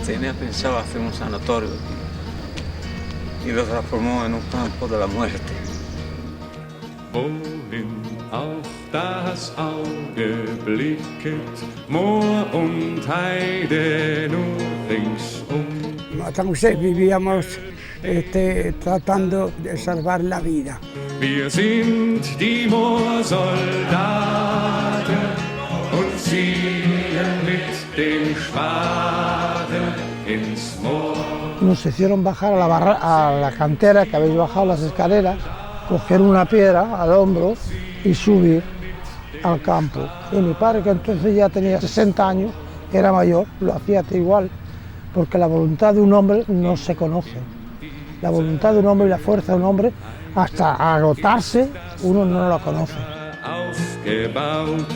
tenía pensado hacer un sanatorio y lo transformó en un campo de la muerte. Wohin auch das Auge blicket, Moor und Heide nur ringsum. Entonces vivíamos tratando de salvar la vida. Wir sind die Moorsoldaten und ziehen mit dem Spaten ins Moor. Nos hicieron bajar a la cantera, que habéis bajado las escaleras, coger una piedra al hombro y subir al campo. Y mi padre, que entonces ya tenía 60 años, era mayor, lo hacía igual, porque la voluntad de un hombre no se conoce. La voluntad de un hombre y la fuerza de un hombre, hasta agotarse, uno no la conoce. Aufgebaut,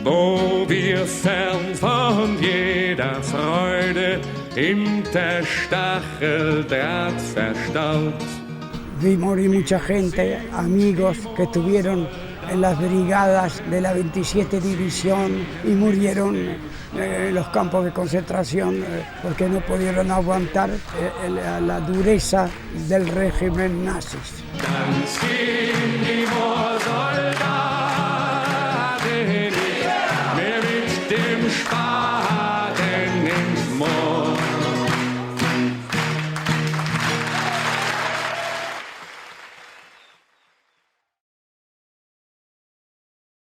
wo wir fern von jeder Freude hinter Stacheldraht verstaut. Vi morir mucha gente, amigos que estuvieron en las brigadas de la 27 División y murieron en los campos de concentración porque no pudieron aguantar la dureza del régimen nazi.